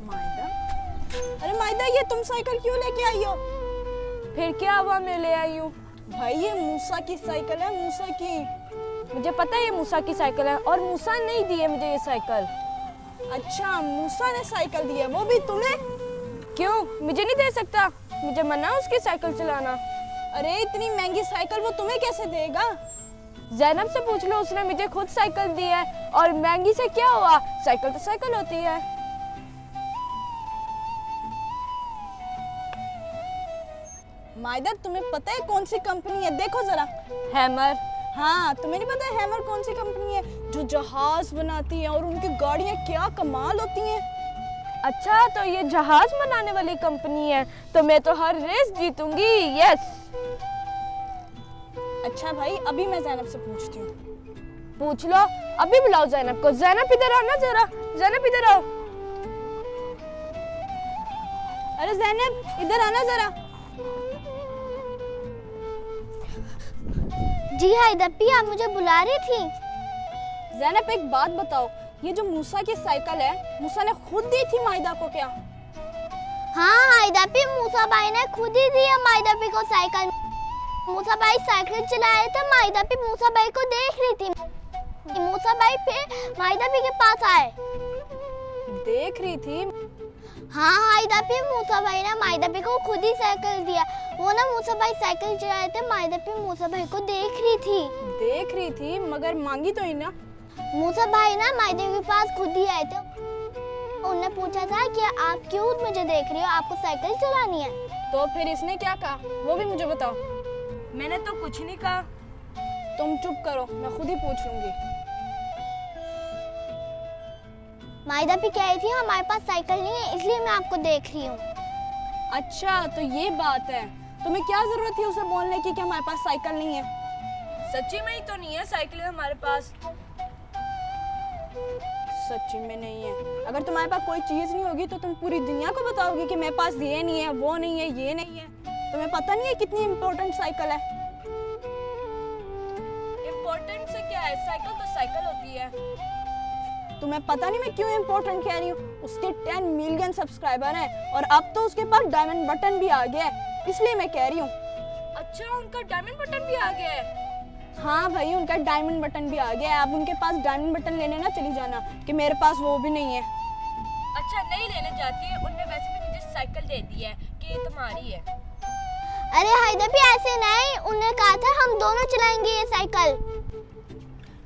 मायदा, अरे मायदा ये तुम साइकिल क्यों लेके आई हो? फिर क्या हुआ, मैं ले आई हूँ। भाई ये मूसा की साइकिल है, मूसा की। मुझे पता है ये मूसा की साइकिल है और मूसा नहीं दी है मुझे ये साइकिल। अच्छा, मूसा ने साइकिल दी है, वो भी तुम्हें? क्यों, मुझे नहीं दे सकता? मुझे मना है उसकी साइकिल चलाना। अरे इतनी महंगी साइकिल वो तुम्हें कैसे देगा? ज़ैनब से पूछ लो, उसने मुझे खुद साइकिल दी है। और महंगी से क्या हुआ, साइकिल तो साइकिल होती है। मायदा तुम्हें पता है कौन सी कंपनी है? देखो जरा। हैमर। हाँ, तुम्हें नहीं पता है हैमर कौन सी कंपनी है? जो जहाज बनाती है और उनकी गाड़ियाँ क्या कमाल होती हैं। अच्छा, तो ये जहाज बनाने वाली कंपनी है, तो मैं तो हर रेस जीतूंगी। यस। अच्छा भाई, अभी मैं ज़ैनब से पूछती हूँ। पूछ लो, अभी बुलाओ ज़ैनब को। ज़ैनब इधर आओ ना जरा, ज़ैनब इधर आओ। अरे ज़ैनब इधर आना जरा। जी हैदप्पी, आप मुझे बुला रही थी? ज़ैनब एक बात बताओ, ये जो मूसा की साइकिल है, मूसा ने खुद दी थी मायदा को क्या? हाँ हैदप्पी, मूसा भाई ने खुद ही दी है मायदापी को साइकिल। मूसा भाई साइकिल चला रहे थे, मायदापी मूसा भाई को देख रही थी। मूसा भाई फिर मायदापी के पास आए। देख रही थी? हाँ हैदप्पी, मूसा भाई ने मायदापी को खुद ही साइकिल दिया। वो ना मूसा भाई साइकिल चला रहे थे, मायदापी मूसा भाई को देख रही थी। देख रही थी मगर मांगी तो ही ना। मूसा भाई ना मायदापी के पास खुद ही आए थे। उन्होंने पूछा था कि आप क्यों मुझे देख रही हो, आपको साइकिल चलानी है? तो फिर इसने क्या कहा, वो भी मुझे बताओ। मैंने तो कुछ नहीं कहा। तुम चुप करो, मैं खुद ही पूछ लूंगी। मायदापी कह रही थी हमारे पास साइकिल नहीं है, इसलिए मैं आपको देख रही हूँ। अच्छा तो ये बात है, तुम्हें क्या जरूरत थी उसे बोलने की कि हमारे पास साइकिल नहीं है? सच्ची में ही तो नहीं है साइकिल हमारे पास। सच्ची में नहीं है? अगर तुम्हारे पास कोई चीज नहीं होगी तो तुम पूरी दुनिया को बताओगी कि मेरे पास ये नहीं है, वो नहीं है, ये नहीं है। तुम्हें पता नहीं है कितनी इम्पोर्टेंट साइकिल है? इम्पोर्टेंट से क्या है, साइकिल तो साइकिल होती है। तुम्हें पता नहीं मैं क्यों इम्पोर्टेंट कह रही हूँ? उसके 10 मिलियन सब्सक्राइबर हैं और अब तो उसके पास डायमंड बटन भी आ गया है, इसलिए मैं कह रही हूँ। अच्छा, उनका डायमंड बटन भी आ गया है? हाँ भाई, उनका डायमंड बटन भी आ गया है। आप उनके पास डायमंड बटन लेने ना चली जाना कि मेरे पास वो भी नहीं है। अच्छा, नहीं लेने जाती है, उनने वैसे भी मुझे साइकिल दे दी है कि ये तुम्हारी है। अरे हैदप्पी ऐसे नहीं, उन्होंने कहा था हम दोनों चलाएंगे ये साइकिल।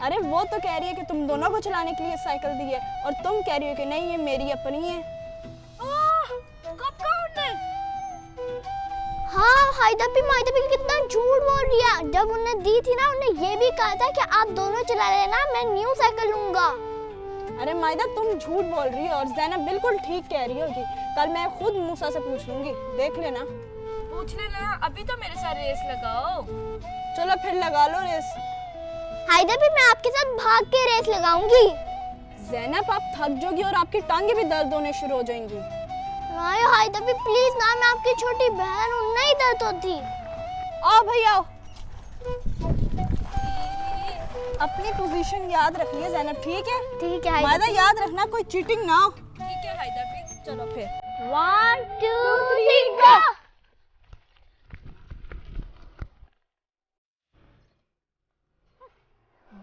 अरे वो तो कह रही है कि तुम दोनों को चलाने के लिए साइकिल दी है और तुम कह रही हो कि नहीं ये मेरी अपनी है। कब कहा उनने? हाँ हैदप्पी, मायदापी कितना झूठ बोल रही है। जब उन्होंने दी थी ना, उन्होंने ये भी कहा था कि आप दोनों चला लेना, मैं न्यू साइकिल लूंगा। अरे मायदा तुम झूठ बोल रही हो और ज़ैनब बिल्कुल ठीक कह रही होगी। कल मैं खुद मूसा से पूछ लूंगी, देख लेना। पूछ लेना, अभी तो मेरे साथ रेस लगाओ। चलो फिर लगा लो रेस। हैदप्पी, मैं आपके साथ भाग के रेस लगाऊंगी। ज़ैनब आप थक जाओगी और आपकी टांगे भी दर्द होने शुरू हो जाएंगी। नहीं हैदप्पी प्लीज ना, मैं आपकी छोटी बहन हूँ, नहीं दर्द होती। आओ भाई आओ। अपनी पोजीशन याद रखिए ज़ैनब, ठीक है? ठीक है मायदा याद रखना कोई चीटिंग ना हो। ठीक है हैदप्पी। चलो फिर 1 2 3 गो।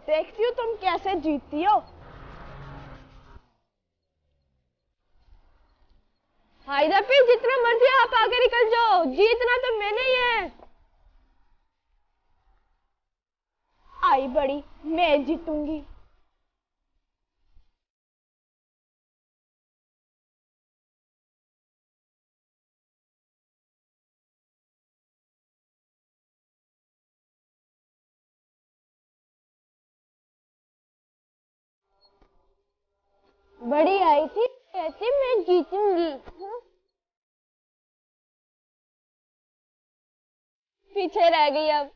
देखती हूँ तुम कैसे जीतती हो। हैदप्पी, जितना मर्जी आप आगे निकल जाओ, जीतना तो मैंने ही है। आई बड़ी, मैं जीतूंगी। बड़ी आई थी, कहती मैं जीतूंगी। पीछे रह गई अब।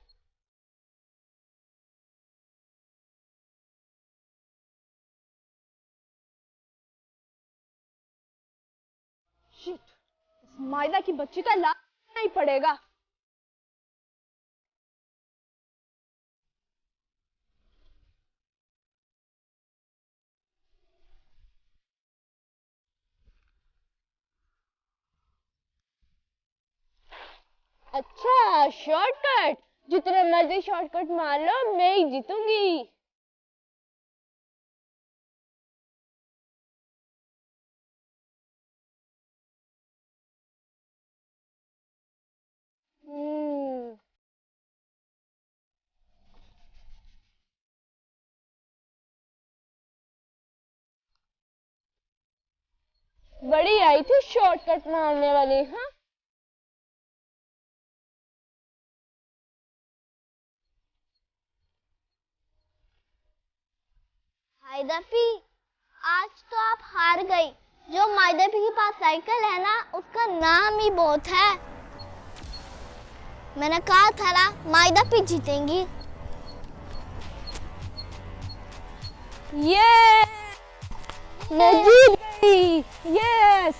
शिट, इस मायदा की बच्ची का लाभ नहीं पड़ेगा। अच्छा शॉर्टकट, जितने मर्जी शॉर्टकट मार लो मैं ही जीतूंगी। बड़ी आई थी शॉर्टकट मारने वाली। हाँ माइदापी, आज तो आप हार गई। जो माइदापी के पास साइकिल है ना, उसका नाम ही बहुत है। मैंने कहा था ना माइदापी जीतेंगी। ये मैं जीत गई। यस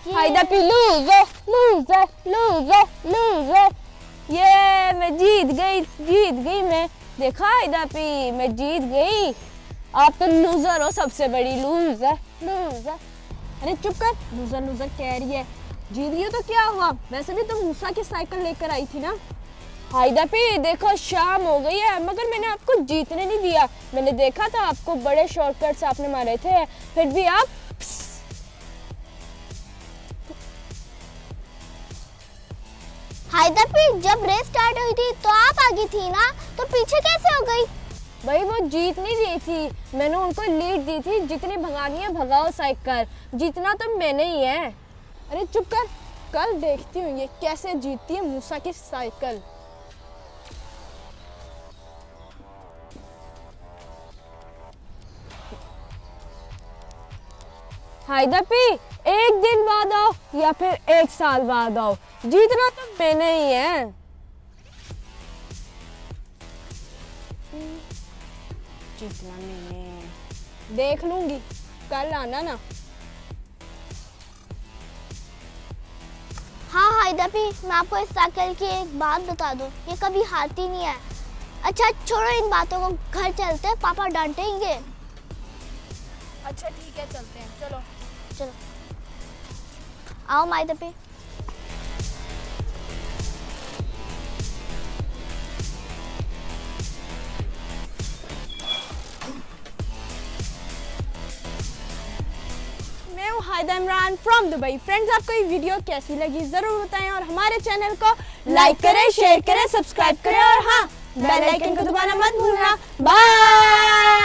हाइदापी लूजर लूजर लूजर लूजर। ये मैं जीत गई मैं। देखा हाइदापी, मैं जीत गई। आप तो लूजर हो, सबसे बड़ी लूजर लूजर। अरे चुप कर, लूजर लूजर कह रही है। जीत गई तो क्या हुआ, वैसे भी तुम मूसा की साइकिल लेकर आई थी ना। हाइदापी देखो शाम हो गई है, मगर मैंने आपको जीतने नहीं दिया। मैंने देखा था आपको बड़े शॉर्टकट्स आपने मारे थे, फिर भी आप हाइदापी, जब रेस स्टार्ट हुई थी तो आप आगे थी ना, तो पीछे कैसे हो गई? भाई वो जीत नहीं रही थी, मैंने उनको लीड दी थी। जितनी भगानी है भगाओ साइकिल, जीतना तो मैंने ही है। अरे चुप कर, कल देखती हूँ ये कैसे जीतती है मूसा की साइकिल। हाइदापी एक दिन बाद आओ या फिर एक साल बाद आओ, जीतना तो मैंने ही है। जीतना मैंने, देख लूंगी, कल आना ना। हाँ हाइदापी, मैं आपको इस साइकिल की एक बात बता दूं, ये कभी हारती नहीं है। अच्छा छोड़ो इन बातों को, घर चलते हैं, पापा डांटेंगे। अच्छा ठीक है, चलते हैं, चलो चलो आओ माइदापी। मैं हूँ हायदा इमरान फ्रॉम दुबई। फ्रेंड्स, आपको ये वीडियो कैसी लगी जरूर बताएं और हमारे चैनल को लाइक करें, शेयर करें, सब्सक्राइब करें और हाँ, बेल आइकन को दबाना मत भूलना। बाय।